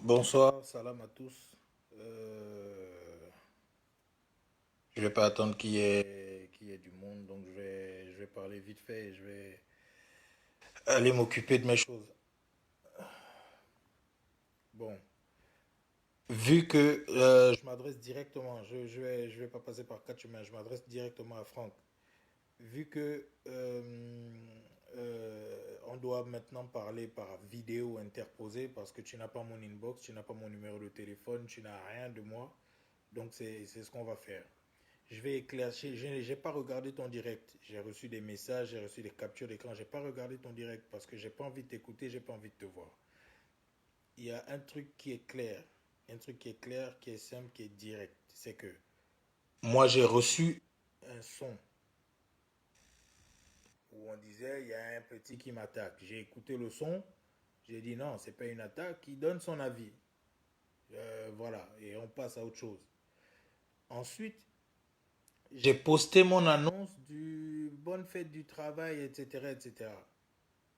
Bonsoir, salam à tous. Euh, je vais pas attendre qu'il y ait du monde, donc je vais parler vite fait et je vais aller m'occuper de mes choses. Bon, vu que je m'adresse directement, je vais pas passer par quatre chemins, je m'adresse directement à Franck. Vu que on doit maintenant parler par vidéo interposée parce que tu n'as pas mon inbox, tu n'as pas mon numéro de téléphone, tu n'as rien de moi, donc c'est ce qu'on va faire. Je vais éclaircir. Je n'ai pas regardé ton direct. J'ai reçu des messages, j'ai reçu des captures d'écran. J'ai pas regardé ton direct parce que j'ai pas envie de t'écouter, j'ai pas envie de te voir. Il y a un truc qui est clair, un truc qui est clair, qui est simple, qui est direct. C'est que moi j'ai reçu un son où on disait il y a un petit qui m'attaque. J'ai écouté le son, j'ai dit non, c'est pas une attaque. Il donne son avis. Voilà, et on passe à autre chose. Ensuite, j'ai posté mon annonce du bonne fête du travail, etc., etc.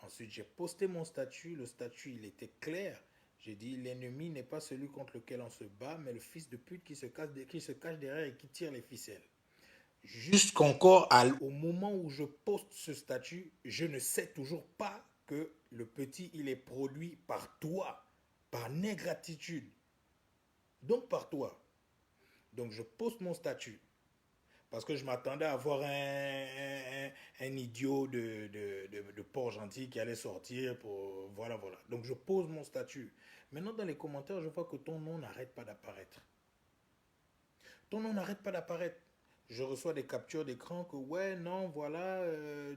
Ensuite, j'ai posté mon statut. Le statut, il était clair. J'ai dit, l'ennemi n'est pas celui contre lequel on se bat, mais le fils de pute qui se cache derrière et qui tire les ficelles. Jusqu'encore au moment où je poste ce statut, je ne sais toujours pas que le petit, il est produit par toi, par ingratitude. Donc par toi. Donc je poste mon statut. Parce que je m'attendais à voir un idiot de Port-Gentil qui allait sortir pour... Voilà, voilà. Donc je pose mon statut. Maintenant, dans les commentaires, je vois que ton nom n'arrête pas d'apparaître. Ton nom n'arrête pas d'apparaître. Je reçois des captures d'écran que, ouais, non, voilà,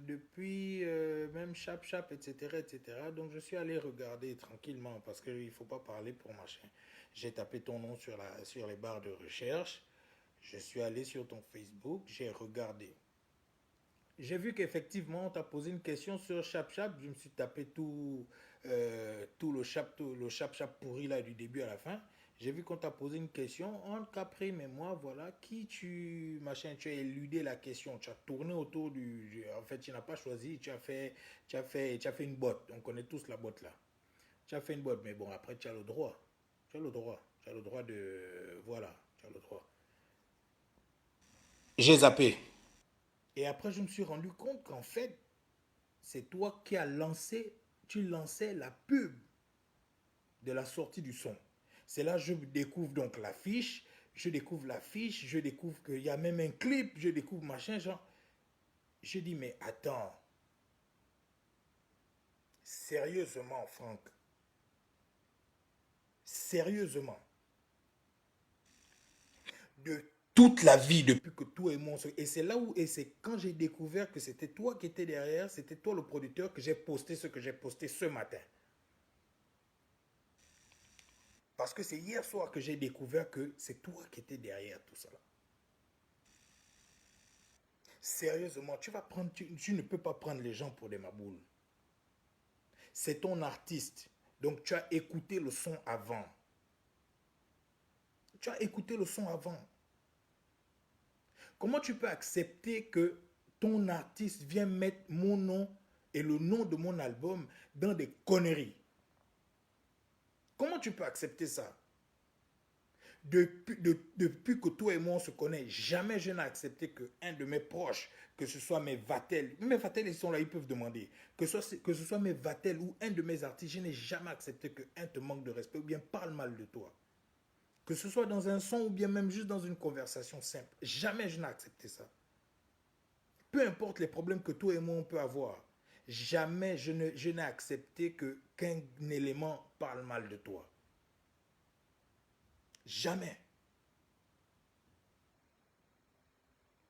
depuis même Chap Chap, etc., etc. Donc je suis allé regarder tranquillement parce qu'il ne faut pas parler pour machin. J'ai tapé ton nom sur les barres de recherche. Je suis allé sur ton Facebook, j'ai regardé. J'ai vu qu'effectivement, on t'a posé une question sur ChapChap. Je me suis tapé tout le ChapChap pourri là du début à la fin. J'ai vu qu'on t'a posé une question entre Caprime et moi, voilà, qui tu, machin, tu as éludé la question, tu as tourné autour en fait, tu n'as pas choisi, tu as fait une botte. On connaît tous la botte là. Tu as fait une botte, mais bon, après, tu as le droit. Tu as le droit. Tu as le droit de, voilà, tu as le droit. J'ai zappé. Et après, je me suis rendu compte qu'en fait, c'est toi qui as lancé, tu lançais la pub de la sortie du son. C'est là que je découvre donc l'affiche, je découvre qu'il y a même un clip, je découvre machin, genre. Je dis, mais attends, sérieusement, Franck, sérieusement, de toute la vie depuis que toi et moi, et c'est là où, et c'est quand j'ai découvert que c'était toi qui étais derrière, c'était toi le producteur que j'ai posté ce que j'ai posté ce matin. Parce que c'est hier soir que j'ai découvert que c'est toi qui étais derrière tout ça. Sérieusement, tu ne peux pas prendre les gens pour des maboules. C'est ton artiste. Donc tu as écouté le son avant. Tu as écouté le son avant. Comment tu peux accepter que ton artiste vienne mettre mon nom et le nom de mon album dans des conneries? Comment tu peux accepter ça? Depuis que toi et moi on se connaît, jamais je n'ai accepté qu'un de mes proches, que ce soit mes Vatel ils sont là, ils peuvent demander, que ce soit mes Vatel ou un de mes artistes, je n'ai jamais accepté qu'un te manque de respect ou bien parle mal de toi. Que ce soit dans un son ou bien même juste dans une conversation simple. Jamais je n'ai accepté ça. Peu importe les problèmes que toi et moi on peut avoir, jamais je n'ai accepté qu'un élément parle mal de toi. Jamais.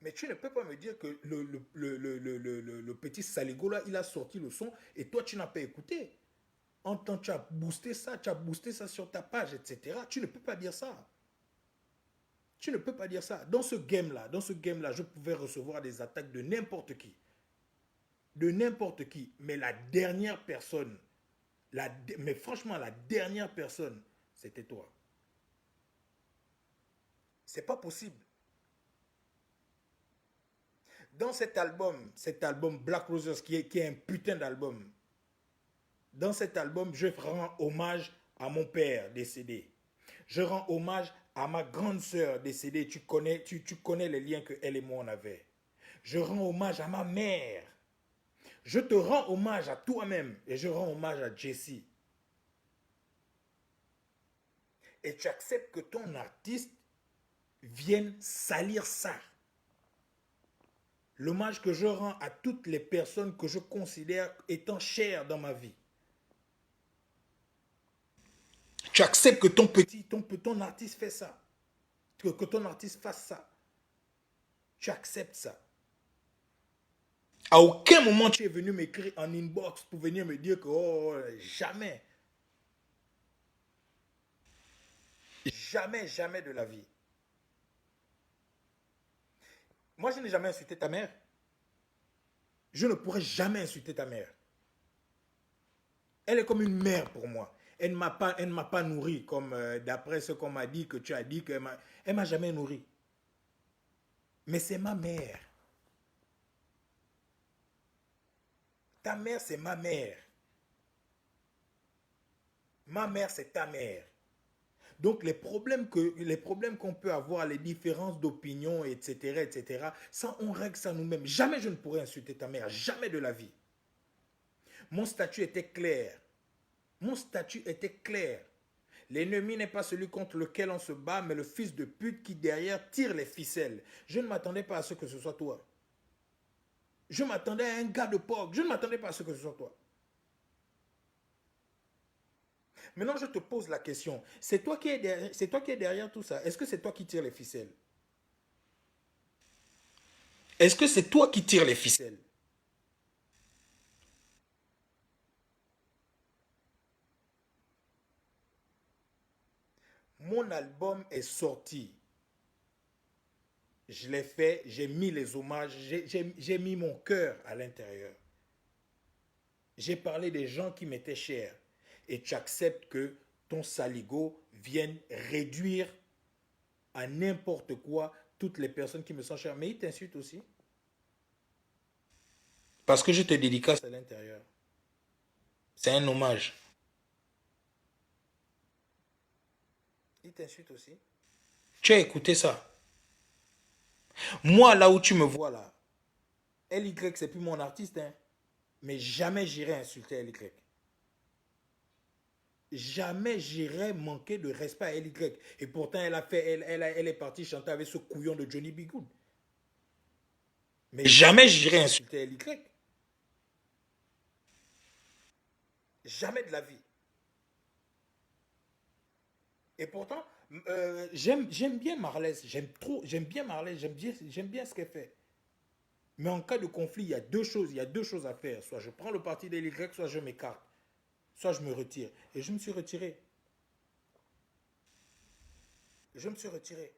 Mais tu ne peux pas me dire que le petit Saligo là, il a sorti le son et toi tu n'as pas écouté. En tant que tu as boosté ça sur ta page, etc. Tu ne peux pas dire ça. Tu ne peux pas dire ça. Dans ce game là, je pouvais recevoir des attaques de n'importe qui. De n'importe qui. Mais la dernière personne, mais franchement, la dernière personne, c'était toi. C'est pas possible. Dans cet album Black Roses, qui est un putain d'album, dans cet album, je rends hommage à mon père décédé. Je rends hommage à ma grande sœur décédée. Tu connais les liens que elle et moi on avait. Je rends hommage à ma mère. Je te rends hommage à toi-même et je rends hommage à Jessie. Et tu acceptes que ton artiste vienne salir ça. L'hommage que je rends à toutes les personnes que je considère étant chères dans ma vie. Tu acceptes que ton artiste fait ça. Que ton artiste fasse ça. Tu acceptes ça. À aucun moment tu es venu m'écrire en inbox pour venir me dire que oh, jamais. Jamais, jamais de la vie. Moi, je n'ai jamais insulté ta mère. Je ne pourrais jamais insulter ta mère. Elle est comme une mère pour moi. Elle ne m'a pas nourri comme d'après ce qu'on m'a dit, que tu as dit, elle m'a jamais nourri. Mais c'est ma mère. Ta mère, c'est ma mère. Ma mère, c'est ta mère. Donc les problèmes qu'on peut avoir, les différences d'opinion, etc., ça, on règle ça nous-mêmes. Jamais je ne pourrais insulter ta mère, jamais de la vie. Mon statut était clair. Mon statut était clair. L'ennemi n'est pas celui contre lequel on se bat, mais le fils de pute qui derrière tire les ficelles. Je ne m'attendais pas à ce que ce soit toi. Je m'attendais à un gars de POG. Je ne m'attendais pas à ce que ce soit toi. Maintenant, je te pose la question. C'est toi qui es derrière tout ça. Est-ce que c'est toi qui tires les ficelles? Est-ce que c'est toi qui tires les ficelles? Mon album est sorti. Je l'ai fait, j'ai mis les hommages, j'ai mis mon cœur à l'intérieur. J'ai parlé des gens qui m'étaient chers. Et tu acceptes que ton saligo vienne réduire à n'importe quoi toutes les personnes qui me sont chères. Mais il t'insulte aussi. Parce que je te dédicace à l'intérieur. C'est un hommage. Il t'insulte aussi. Tu as écouté ça. Moi, là où tu me vois là, LY, c'est plus mon artiste, hein. Mais jamais j'irai insulter LY. Jamais j'irai manquer de respect à LY. Et pourtant, elle est partie chanter avec ce couillon de Johnny B. Good. Mais jamais j'irai insulter LY. Jamais de la vie. Et pourtant, j'aime bien Marlès. J'aime bien Marlès. J'aime bien ce qu'elle fait. Mais en cas de conflit, il y a deux choses. Il y a deux choses à faire. Soit je prends le parti des Y, soit je m'écarte. Soit je me retire. Et je me suis retiré. Je me suis retiré.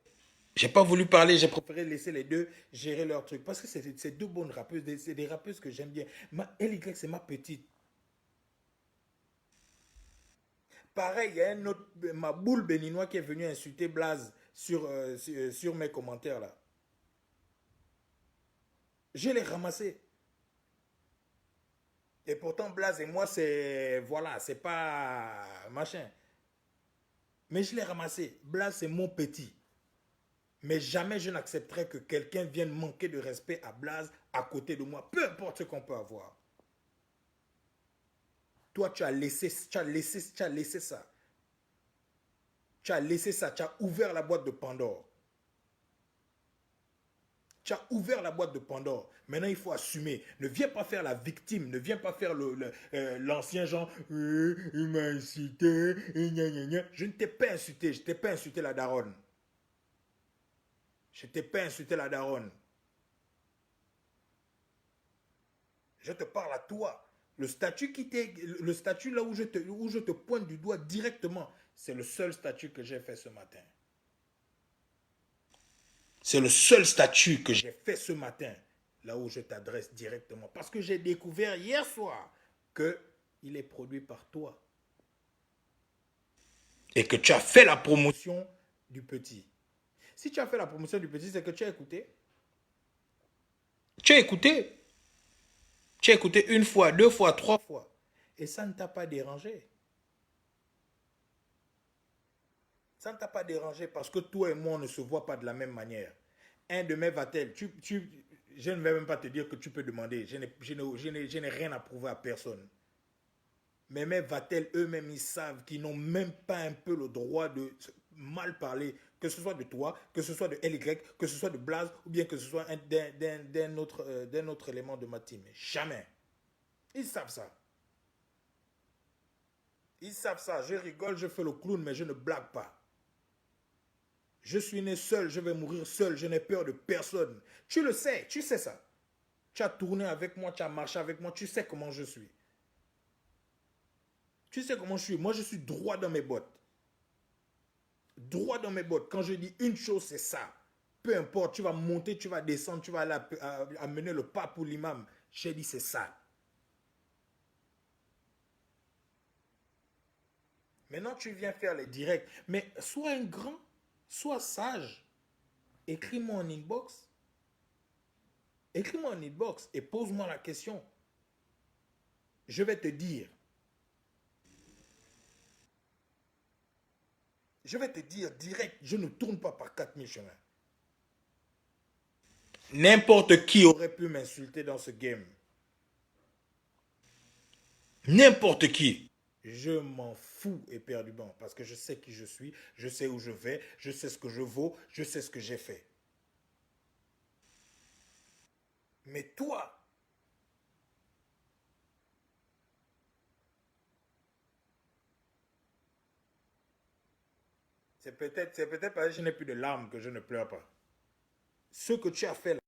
J'ai pas voulu parler, j'ai préféré laisser les deux gérer leur truc. Parce que c'est deux bonnes rappeuses, c'est des rappeuses que j'aime bien. LY, c'est ma petite. Pareil, il y a un autre, ma boule béninois qui est venu insulter Blaze sur mes commentaires là. Je l'ai ramassé. Et pourtant, Blaze et moi, c'est. Voilà, c'est pas. Machin. Mais je l'ai ramassé. Blaze, c'est mon petit. Mais jamais je n'accepterai que quelqu'un vienne manquer de respect à Blaze à côté de moi. Peu importe ce qu'on peut avoir. Toi, tu as laissé ça. Tu as laissé ça. Tu as ouvert la boîte de Pandore. Tu as ouvert la boîte de Pandore. Maintenant, il faut assumer. Ne viens pas faire la victime. Ne viens pas faire l'ancien genre. Il m'a insulté. Gna, gna, gna. Je ne t'ai pas insulté. Je ne t'ai pas insulté la daronne. Je ne t'ai pas insulté la daronne. Je te parle à toi. Le statut là où je te pointe du doigt directement, c'est le seul statut que j'ai fait ce matin. C'est le seul statut que j'ai fait ce matin, là où je t'adresse directement. Parce que j'ai découvert hier soir qu'il est produit par toi. Et que tu as fait la promotion du petit. Si tu as fait la promotion du petit, c'est que tu as écouté. Tu as écouté. Tu as écouté une fois, deux fois, trois fois. Et ça ne t'a pas dérangé. Ça ne t'a pas dérangé parce que toi et moi, on ne se voit pas de la même manière. Un de mes Vatel, je ne vais même pas te dire que tu peux demander. Je n'ai rien à prouver à personne. Mais mes Vatel, eux-mêmes, ils savent qu'ils n'ont même pas un peu le droit de mal parler, que ce soit de toi, que ce soit de LY, que ce soit de Blaze, ou bien que ce soit d'un autre élément de ma team. Jamais. Ils savent ça. Ils savent ça. Je rigole, je fais le clown, mais je ne blague pas. Je suis né seul, je vais mourir seul, je n'ai peur de personne. Tu le sais, tu sais ça. Tu as tourné avec moi, tu as marché avec moi, tu sais comment je suis. Tu sais comment je suis. Moi, je suis droit dans mes bottes. Droit dans mes bottes. Quand je dis une chose, c'est ça. Peu importe, tu vas monter, tu vas descendre, tu vas aller amener le pas pour l'imam. J'ai dit, c'est ça. Maintenant, tu viens faire les directs. Mais sois un grand, sois sage. Écris-moi en inbox. Écris-moi en inbox et pose-moi la question. Je vais te dire. Je vais te dire direct, je ne tourne pas par 4000 chemins. N'importe qui aurait pu m'insulter dans ce game. N'importe qui. Je m'en fous éperdument parce que je sais qui je suis, je sais où je vais, je sais ce que je vaux, je sais ce que j'ai fait. Mais toi, c'est peut-être parce que je n'ai plus de larmes que je ne pleure pas. Ce que tu as fait